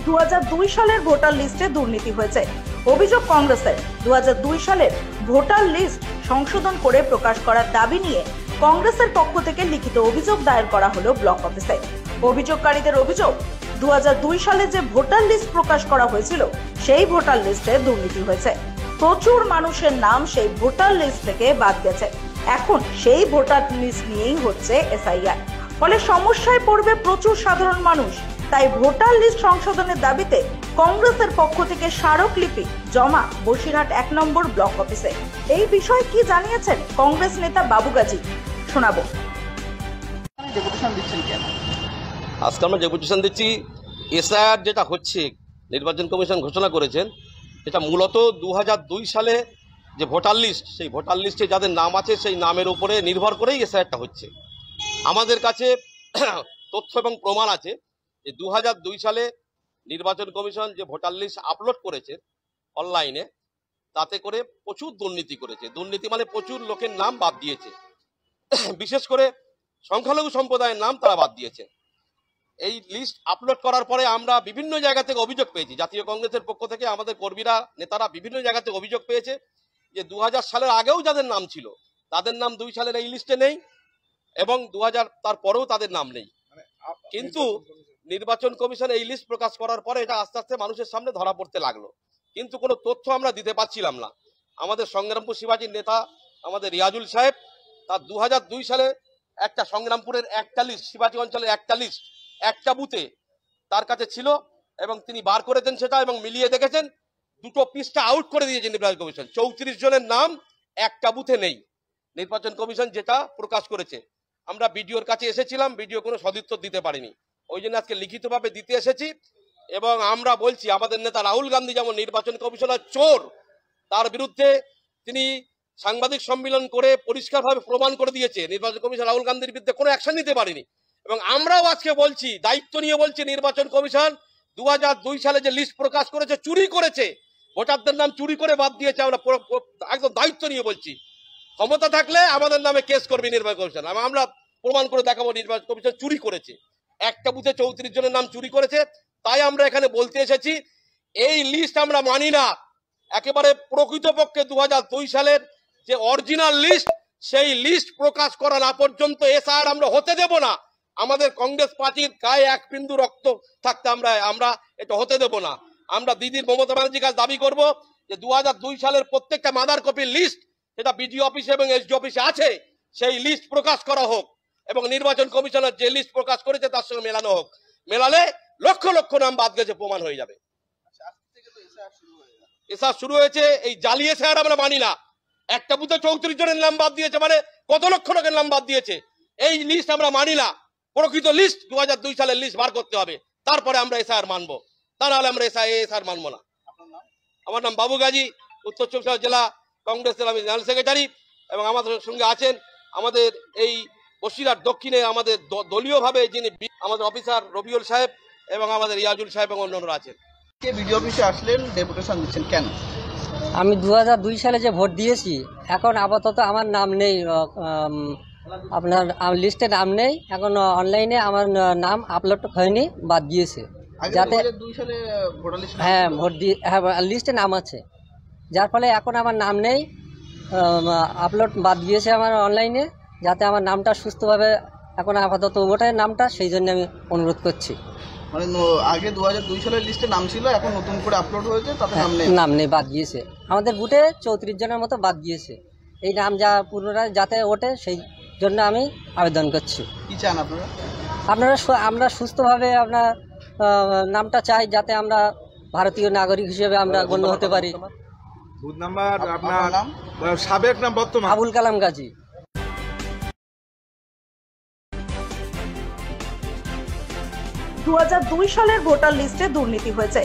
2002 সালের ভোটার লিস্টে দুর্নীতি হয়েছে। অভিযোগ কংগ্রেসের। 2002 সালের ভোটার লিস্ট সংশোধন করে প্রকাশ করার দাবি নিয়ে কংগ্রেসের পক্ষ থেকে লিখিত অভিযোগ দায়ের করা হলো ব্লক অফিসে। অভিযোগকারীদের অভিযোগ, 2002 সালে যে ভোটার লিস্ট প্রকাশ করা হয়েছিল সেই ভোটার লিস্টে দুর্নীতি হয়েছে। প্রচুর মানুষের নাম সেই ভোটার লিস্ট থেকে বাদ গেছে। এখন সেই ভোটার লিস্ট নিয়েই হচ্ছে এসআইআর। ফলে সমস্যায় পড়বে প্রচুর সাধারণ মানুষ। তাই ভোটার লিস্ট সংশোধনের দাবিতে কংগ্রেসের পক্ষ থেকে স্মারকলিপি জমা বসিরহাট 1 নম্বর ব্লক অফিসে। এই বিষয়ে কি জানিয়েছেন কংগ্রেস নেতা বাবু গাজী, শোনাবো। আজকে আমরা ডেপুটেশন দিচ্ছি, এসআইআর যেটা হচ্ছে নির্বাচন কমিশন ঘোষণা করেছেন, এটা মূলত 2002 সালে যে ভোটার লিস্ট, সেই ভোটার লিস্টে যাদের নাম আছে সেই নামের উপরে নির্ভর করেই এসআইআরটা হচ্ছে। আমাদের কাছে তথ্য এবং প্রমাণ আছে যে 2002 সালে নির্বাচন কমিশন যে ভোটার লিস্ট আপলোড করেছে অনলাইনে, তাতে করে প্রচুর দুর্নীতি করেছে। দুর্নীতি মানে প্রচুর লোকের নাম বাদ দিয়েছে, বিশেষ করে সংখ্যালঘু সম্প্রদায়ের নাম তারা বাদ দিয়েছে। এই লিস্ট আপলোড করার পরে আমরা বিভিন্ন জায়গা থেকে অভিযোগ পেয়েছি। জাতীয় কংগ্রেসের পক্ষ থেকে আমাদের কর্মীরা, নেতারা বিভিন্ন জায়গা থেকে অভিযোগ পেয়েছে যে 2000 সালের আগেও যাদের নাম ছিল তাদের নাম 2 সালের এই লিস্টে নেই, এবং 2000 তারপরেও তাদের নাম নেই। কিন্তু নির্বাচন কমিশন এই লিস্ট প্রকাশ করার পরে এটা আস্তে আস্তে মানুষের সামনে ধরা পড়তে লাগলো, কিন্তু কোনো তথ্য আমরা দিতে পারছিলাম না। আমাদের সংগ্রামপুর শিবাজীর নেতা আমাদের রিয়াজুল সাহেব, তার 2002 সালে একটা সংগ্রামপুরের একটা লিস্ট, শিবাজী অঞ্চলের একটা লিস্ট একটা বুথে তার কাছে ছিল, এবং তিনি বার করেছেন সেটা এবং মিলিয়ে দেখেছেন, দুটো পৃষ্ঠা আউট করে দিয়েছে নির্বাচন কমিশন। 34 জনের নাম একটা বুথে নেই। নির্বাচন কমিশন যেটা প্রকাশ করেছে, আমরা বিডিওর কাছে এসেছিলাম, বিডিও কোনো সদুত্তর দিতে পারেনি। ওই জন্য আজকে লিখিতভাবে দিতে এসেছি। এবং আমরা বলছি, আমাদের নেতা রাহুল গান্ধী যেমন নির্বাচন কমিশনার চোর, তার বিরুদ্ধে তিনি সাংবাদিক সম্মেলন করে পরিষ্কারভাবে প্রমাণ করে দিয়েছে নির্বাচন কমিশন রাহুল গান্ধীর বিরুদ্ধে কোনো অ্যাকশন নিতে পারেনি। এবং আমরাও আজকে বলছি, দায়িত্ব নিয়ে বলছি, নির্বাচন কমিশন 2002 সালে যে লিস্ট প্রকাশ করেছে চুরি করেছে, ভোটারদের নাম চুরি করে বাদ দিয়েছে। আমরা একদম দায়িত্ব নিয়ে বলছি, ক্ষমতা থাকলে আমাদের নামে কেস করবে নির্বাচন কমিশন। আমরা প্রমাণ করে দেখাবো নির্বাচন কমিশন চুরি করেছে, একটা বুথে 34 জনের নাম চুরি করেছে। তাই আমরা এখানে বলতে এসেছি, এই লিস্ট আমরা মানি না। একেবারে প্রকৃতপক্ষে 2002 সালের যে অরিজিনাল লিস্ট, সেই লিস্ট প্রকাশ করা না পর্যন্ত এসআইআর আমরা হতে দেব না। আমাদের কংগ্রেস পার্টির গায়ে এক বিন্দু রক্ত থাকতে আমরা এটা হতে দেব না। আমরা দিদির মমতা ব্যানার্জির কাছে দাবি করব যে 2002 সালের প্রত্যেকটা মাদার কপির লিস্ট, সেটা বিডিও অফিসে এবং এসডি অফিসে আছে, সেই লিস্ট প্রকাশ করা হোক, এবং নির্বাচন কমিশনার যে লিস্ট প্রকাশ করেছে তার সঙ্গে মেলানো হোক। মেলালে লক্ষ লক্ষ নাম বাদ গেছে প্রমাণ হয়ে যাবে। এসআইআর শুরু হয়েছে, এই জালি এসআইআর আমরা মানি না। একটা বুথে 34 জনের নাম বাদ দিয়েছে, মানে কত লক্ষ লোকের নাম বাদ দিয়েছে। এই লিস্ট আমরা মানি না। প্রকৃত লিস্ট 2002 সালের লিস্ট বার করতে হবে, তারপরে আমরা এসআইআর মানবো, তা নাহলে আমরা এসআইআর মানবো না। আমার নাম বাবু গাজী, উত্তর 24 জেলা কংগ্রেসের আমি জেনারেল সেক্রেটারি। এবং আমাদের সঙ্গে আছেন আমাদের এই বসিরহাট দক্ষিণে আমাদের দলীয়ভাবে যিনি আমাদের অফিসার রবিউল সাহেব, এবং আমাদের রিয়াজুল সাহেব এবং অন্যান্যরা আছেন। বিডিও অফিসে আসলেন, ডেপুটেশন দিচ্ছেন কেন? আমি 2002 সালে যে ভোট দিয়েছি, এখন আপাতত আমার নাম নেই, আপনার লিস্টে নাম নেই। এখন অনলাইনে আমার নাম আপলোড হয়নি, বাদ দিয়েছে। যাতে হ্যাঁ ভোট দিয়ে, হ্যাঁ লিস্টে নাম আছে, যার ফলে এখন আমার নাম নেই, আপলোড বাদ দিয়েছে আমার অনলাইনে। যাতে আমার নামটা সুস্থভাবে এখন আপাতত ওটার নামটা, সেই জন্য আমি অনুরোধ করছি। মানে আগে 2002 সালের লিস্টে নাম ছিল, এখন নতুন করে আপলোড হয়েছে, তাতে নাম নেই, বাদ দিয়েছে। আমাদের বুথে 34 জনের মতো বাদ দিয়েছে। এই নাম যা পুনরায় যাতে ওঠে, সেই জন্য আমি আবেদন করছি। কি চান আপনারা? আমরা সুস্থভাবে আপনার নামটা চাই, যাতে আমরা ভারতীয় নাগরিক হিসেবে আমরা গণ্য হতে পারি। বুথ নাম্বার আপনার নাম, সাবেক নাম, বর্তমান আবুল কালাম গাজী। 2002 সালের ভোটার লিস্টে দুর্নীতি হয়েছে।